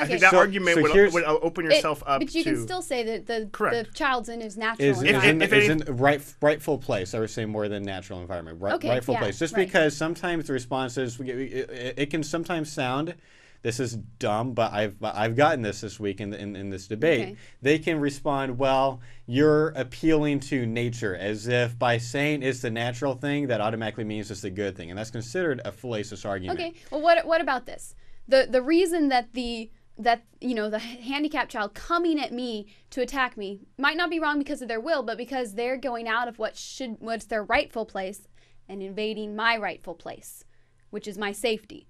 I think that argument would open yourself up. But you can still say that the child's in his natural environment. Is in rightful place. I would say more than natural environment. Rightful place. Just because sometimes the responses it can sometimes sound. This is dumb, but I've gotten this week in this debate. Okay. They can respond, well, you're appealing to nature, as if by saying it's the natural thing, that automatically means it's the good thing. And that's considered a fallacious argument. Okay, well, what about this? The reason that the handicapped child coming at me to attack me might not be wrong because of their will, but because they're going out of what's their rightful place and invading my rightful place, which is my safety.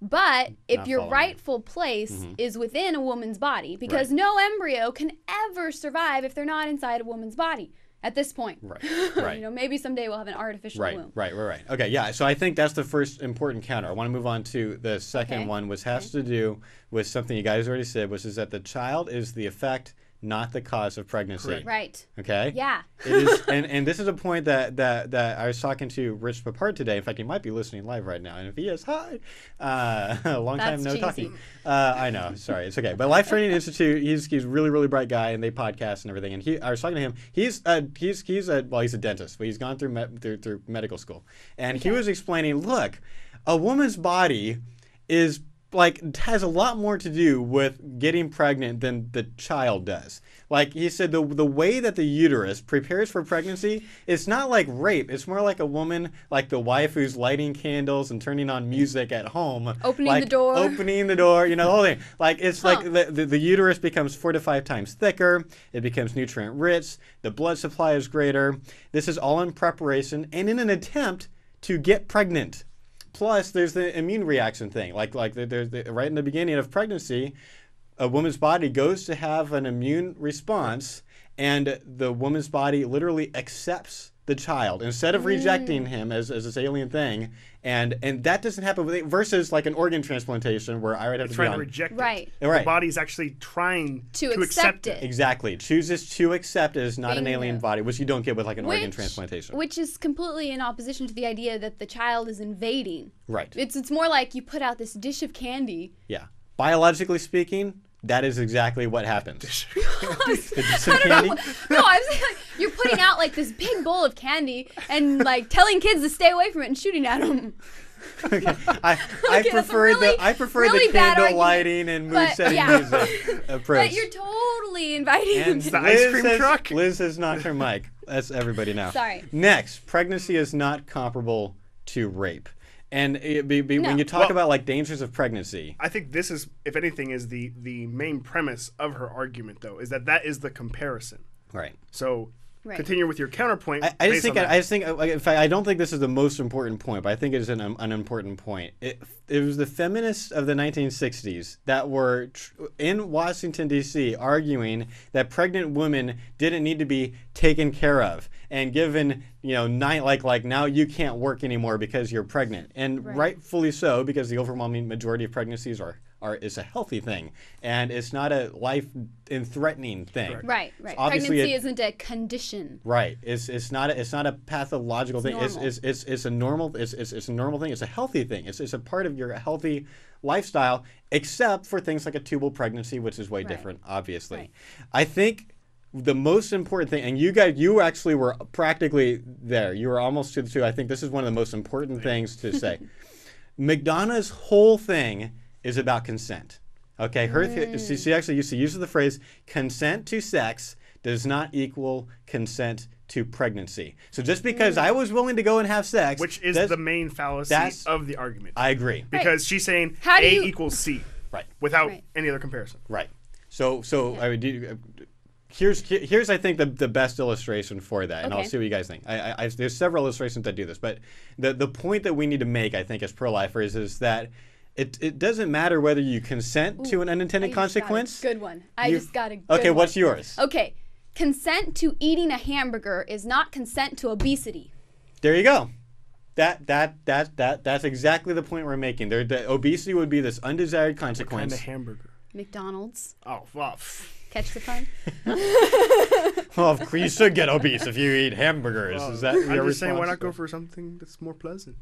But if your rightful place is within a woman's body, because no embryo can ever survive if they're not inside a woman's body at this point. Right. Maybe someday we'll have an artificial womb. Right. Okay, yeah. So I think that's the first important counter. I want to move on to the second one, which has to do with something you guys already said, which is that the child is the effect, not the cause of pregnancy. Correct. Right. Okay? Yeah. It is, and this is a point that I was talking to Rich Papart today. In fact, he might be listening live right now. And if he is, hi. Long time no talking. I know. Sorry. It's okay. But Life Training Institute, he's a really, really bright guy, and they podcast and everything. And I was talking to him. He's a dentist, but he's gone through medical school. And he was explaining, look, a woman's body is has a lot more to do with getting pregnant than the child does. Like he said, the way that the uterus prepares for pregnancy, it's not like rape. It's more like a woman, like the wife who's lighting candles and turning on music at home. Opening the door, the whole thing. Like it's like the uterus becomes 4 to 5 times thicker. It becomes nutrient rich. The blood supply is greater. This is all in preparation and in an attempt to get pregnant. Plus, there's the immune reaction thing. Like there's right in the beginning of pregnancy, a woman's body goes to have an immune response, and the woman's body literally accepts the child instead of rejecting him as this alien thing. And that doesn't happen versus like an organ transplantation where I would have to trying to reject it. Right. The body's actually trying to accept it. Exactly. Chooses to accept it as not an alien body, which you don't get with like an organ transplantation. Which is completely in opposition to the idea that the child is invading. Right. It's more like you put out this dish of candy. Yeah. Biologically speaking, that is exactly what happens. Candy? No, I'm saying you're putting out like this big bowl of candy and like telling kids to stay away from it and shooting at them. Okay, I prefer the candle lighting and mood setting music approach. But you're totally inviting. And the ice cream truck. Liz has knocked her mic. That's everybody now. Sorry. Next, pregnancy is not comparable to rape. And when you talk about like dangers of pregnancy, I think this is, if anything, is the main premise of her argument, though, is that is the comparison. Right. So continue with your counterpoint. I just think in fact, I don't think this is the most important point, but I think it is an important point. It was the feminists of the 1960s that were in Washington, D.C. arguing that pregnant women didn't need to be taken care of and given, like now you can't work anymore because you're pregnant. And rightfully so, because the overwhelming majority of pregnancies is a healthy thing, and it's not a life-threatening thing. Right. Pregnancy isn't a condition. Right. It's not a pathological thing. It's a normal. It's a normal thing. It's a healthy thing. It's a part of your healthy lifestyle, except for things like a tubal pregnancy, which is way different, obviously. Right. I think the most important thing, and you actually were practically there. You were almost to the two. I think this is one of the most important things to say. McDonagh's whole thing is about consent. Okay, she actually used to use the phrase consent to sex does not equal consent to pregnancy. So just because I was willing to go and have sex, which is the main fallacy of the argument. I agree. Because she's saying A equals C. Right. Without any other comparison. Right. So I would here's I think the best illustration for that, and I'll see what you guys think. There's several illustrations that do this, but the point that we need to make, I think, as pro-lifers is that it doesn't matter whether you consent to an unintended consequence. Good one. I just got a good one. Okay, what's yours? Okay. Consent to eating a hamburger is not consent to obesity. There you go. That's exactly the point we're making. The obesity would be this undesired consequence. What kind of hamburger? McDonald's. Oh, well. Catch the fun? Well, you should get obese if you eat hamburgers. Is that I'm just saying, why not go for something that's more pleasant?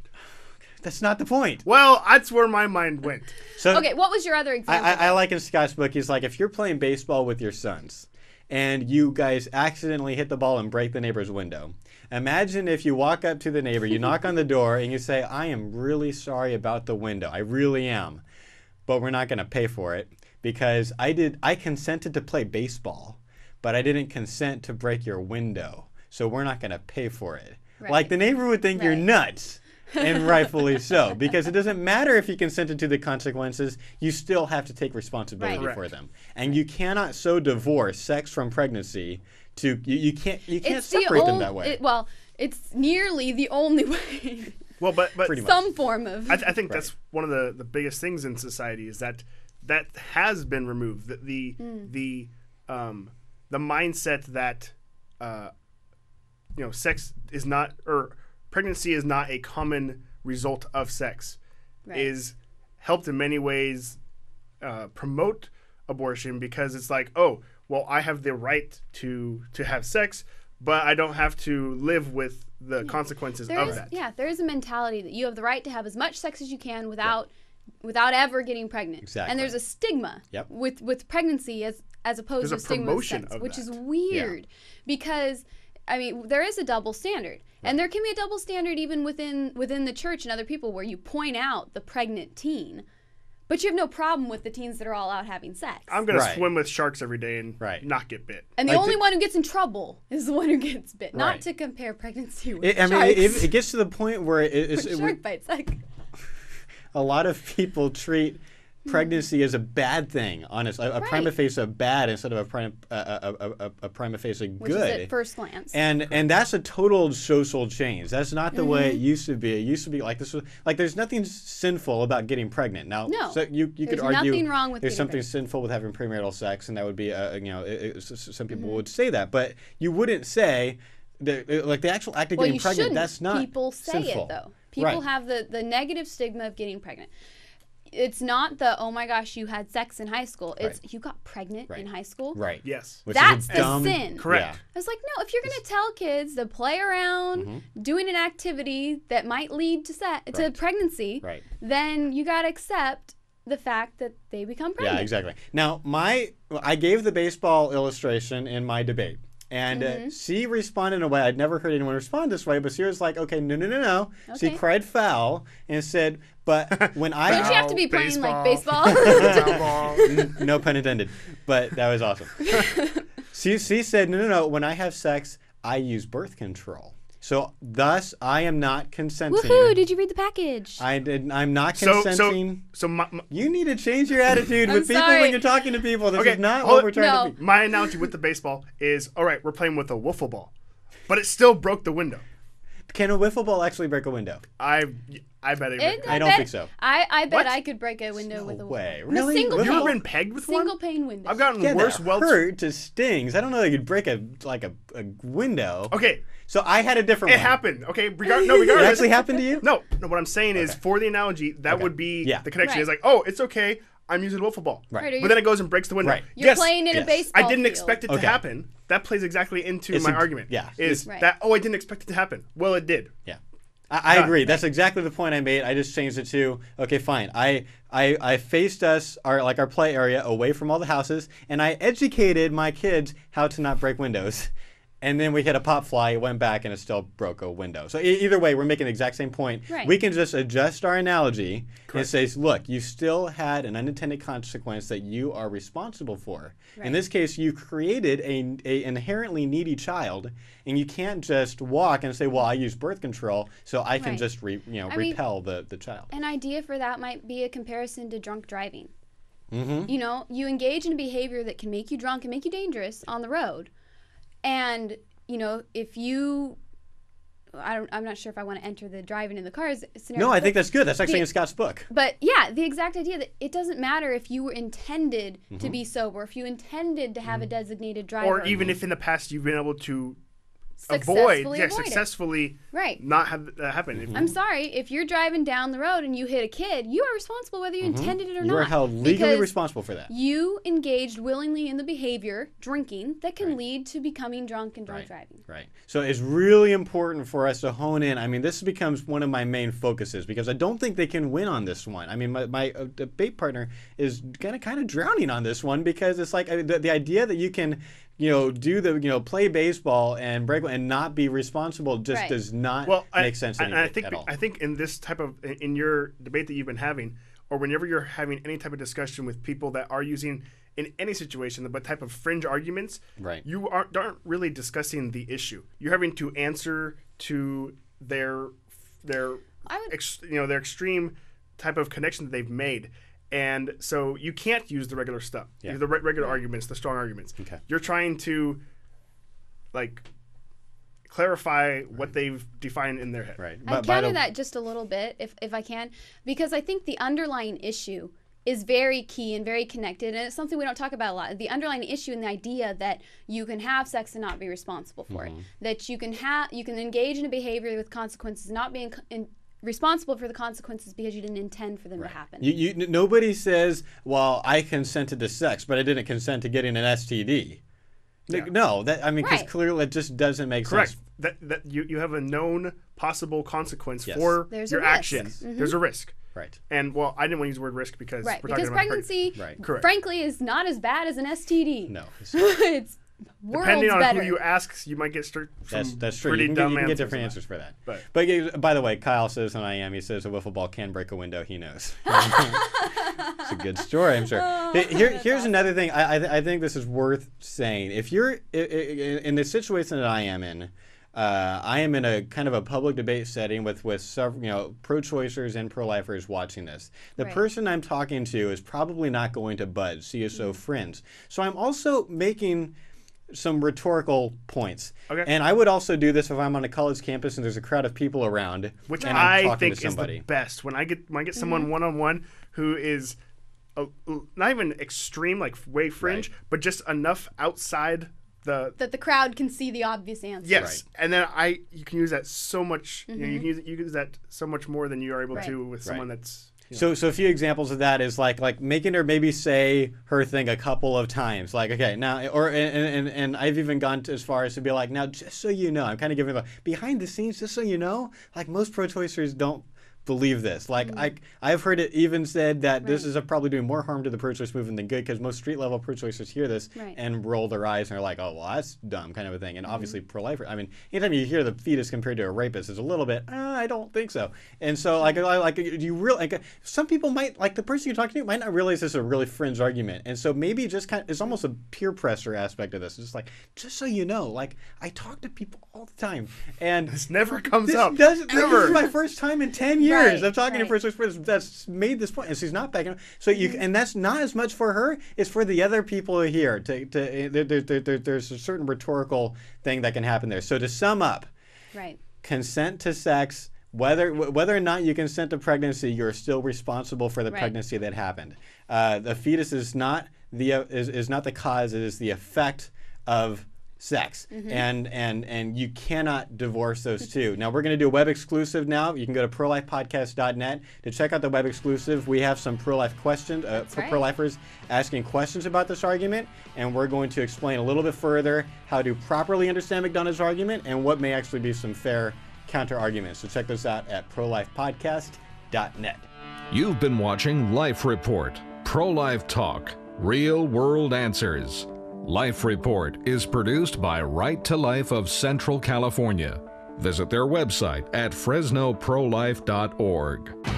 That's not the point. Well, that's where my mind went. So Okay, what was your other example? I like in Scott's book, he's like, if you're playing baseball with your sons and you guys accidentally hit the ball and break the neighbor's window, imagine if you walk up to the neighbor, you knock on the door, and you say, I am really sorry about the window. I really am. But we're not going to pay for it because I consented to play baseball, but I didn't consent to break your window. So we're not going to pay for it. Right. Like the neighbor would think you're nuts. And rightfully so, because it doesn't matter if you consented to the consequences, you still have to take responsibility for them. And you cannot so divorce sex from pregnancy to you can't separate them that way. It's nearly the only way. Well, but some form of. I think that's one of the biggest things in society is that has been removed. The mindset that sex is not, or pregnancy is not a common result of sex, is helped in many ways promote abortion, because it's like, oh, well, I have the right to have sex, but I don't have to live with the consequences of that. Yeah, there is a mentality that you have the right to have as much sex as you can without ever getting pregnant. Exactly. And there's a stigma with pregnancy as opposed to a stigma with sex, which is weird because, I mean, there is a double standard. And there can be a double standard even within the church and other people where you point out the pregnant teen, but you have no problem with the teens that are all out having sex. I'm going to swim with sharks every day and not get bit. And the only one who gets in trouble is the one who gets bit. Not to compare pregnancy with sharks. I mean, it gets to the point where shark bites. A lot of people treat pregnancy is a bad thing, honestly. A prima facie bad instead of a prima facie good. Which is at first glance. And that's a total social change. That's not the way it used to be. It used to be like this was like there's nothing sinful about getting pregnant. Now, so you could argue nothing wrong with there's something sinful with having premarital sex, and that would be some people would say that, but you wouldn't say like the actual act of getting pregnant. That's not people say sinful. It though. People have the negative stigma of getting pregnant. It's not the, oh my gosh, you had sex in high school. It's you got pregnant in high school. Right. Yes. That's the sin. Correct. Yeah. I was like, no, if you're going to tell kids to play around doing an activity that might lead to pregnancy, then you got to accept the fact that they become pregnant. Yeah, exactly. Now, I gave the baseball illustration in my debate. And she responded in a way I'd never heard anyone respond this way, but she was like, okay, no. Okay. She cried foul and said, but when I... Don't you have to be playing like baseball? No pun intended. But that was awesome. She said, no, when I have sex, I use birth control. So thus, I am not consenting. Woohoo! Did you read the package? I'm not consenting. You need to change your attitude with people when you're talking to people. This is not what we're trying to be. My analogy with the baseball is, all right, we're playing with a wiffle ball, but it still broke the window. Can a wiffle ball actually break a window? I bet it. I don't think so. I bet I could break a window with a way. wiffle. Really? Single Have you ever been pegged with one? Single pane window. I've gotten worse welts. Hurt to stings. I don't know that you could break a window. Okay. So I had a different one. It happened. Okay. Regardless. It actually happened to you? No. What I'm saying is, for the analogy, that would be the connection. Is like, oh, it's okay. I'm using a wiffle ball. Right. But then it goes and breaks the window. Right. You're playing in a baseball I didn't field. expect it to happen. That plays exactly into my argument. Yeah. That, I didn't expect it to happen. Well, it did. Yeah. I agree. That's exactly the point I made. I just changed it to, okay, fine. I faced our play area away from all the houses, and I educated my kids how to not break windows. And then we hit a pop fly, it went back, and it still broke a window. So either way, we're making the exact same point. Right. We can just adjust our analogy and say, look, you still had an unintended consequence that you are responsible for. Right. In this case, you created an inherently needy child, and you can't just walk and say, well, I use birth control, so I can just repel the child. An idea for that might be a comparison to drunk driving. Mm-hmm. You engage in a behavior that can make you drunk and make you dangerous on the road. And, if you, I'm not sure if I want to enter the driving in the cars scenario. No, I think that's good. That's actually in Scott's book. But yeah, the exact idea that it doesn't matter if you were intended to be sober, if you intended to have a designated driver. Or even if in the past you've been able to successfully right. not have that happen. Mm-hmm. I'm sorry, if you're driving down the road and you hit a kid, you are responsible whether you intended it or not. You are held legally responsible for that. You engaged willingly in the behavior, drinking, that can lead to becoming drunk and drunk driving. Right. So it's really important for us to hone in. I mean, this becomes one of my main focuses because I don't think they can win on this one. I mean, my debate partner is kind of drowning on this one because it's like the idea that you can, play baseball and break and not be responsible just does not make sense to me at all. I think in this type of, in your debate that you've been having, or whenever you're having any type of discussion with people that are using, in any situation, but type of fringe arguments, you aren't really discussing the issue. You're having to answer to their extreme type of connection that they've made. And so you can't use the regular stuff, the regular arguments, the strong arguments. Okay. You're trying to, clarify what they've defined in their head. Right. I counter that just a little bit, if I can, because I think the underlying issue is very key and very connected, and it's something we don't talk about a lot. The underlying issue and the idea that you can have sex and not be responsible for it, that you can engage in a behavior with consequences, not being responsible for the consequences because you didn't intend for them to happen. Nobody says, well, I consented to sex, but I didn't consent to getting an STD. Yeah. No, because clearly it just doesn't make sense. That you have a known possible consequence for your action. There's a risk. Right. And, well, I didn't want to use the word risk because we're talking about pregnancy, frankly, is not as bad as an STD. No. It's worlds depending on better. who you ask, you might get that's true. Pretty you dumb can get different answers for that. But by the way, Kyle says on IM, he says a wiffle ball can break a window. He knows. It's a good story, I'm sure. Here's another thing. I think this is worth saying. If you're in the situation that I am in a kind of a public debate setting with several, pro-choicers and pro-lifers watching this. The person I'm talking to is probably not going to budge, CSO friends. So I'm also making some rhetorical points. Okay. And I would also do this if I'm on a college campus and there's a crowd of people around. Which I think is the best. When I get someone one-on-one who is not even extreme, like way fringe, but just enough outside that the crowd can see the obvious answer. Yes, and then you can use that so much. You can use that so much more than you are able to with someone that's. So a few examples of that is like making her maybe say her thing a couple of times, like okay now, and I've even gone as far as to be like, now just so you know, I'm kind of giving behind the scenes, just so you know, like most pro-choicers don't believe this. Like I've heard it even said that this is probably doing more harm to the pro-choice movement than good because most street level pro-choicers hear this and roll their eyes and are like, oh well, that's dumb kind of a thing. And obviously pro-lifer. I mean, anytime you hear the fetus compared to a rapist, it's a little bit. I don't think so. And so you really some people might the person you're talking to might not realize this is a really fringe argument. And so maybe just it's almost a peer pressure aspect of this. It's like just so you know, I talk to people all the time and this never comes up. This is my first time in 10 years. I'm talking to first person that's made this point, and she's not backing up. So and that's not as much for her; it's for the other people here. There's a certain rhetorical thing that can happen there. So to sum up, consent to sex, whether or not you consent to pregnancy, you're still responsible for the pregnancy that happened. The fetus is not the cause; it is the effect of sex, and you cannot divorce those two. Now we're going to do a web exclusive now. You can go to prolifepodcast.net to check out the web exclusive. We have some pro-life questions for pro-lifers asking questions about this argument, and we're going to explain a little bit further how to properly understand McDonagh's argument and what may actually be some fair counter arguments. So check this out at prolifepodcast.net. You've been watching Life Report, pro-life talk, real world answers. Life Report is produced by Right to Life of Central California. Visit their website at fresnoprolife.org.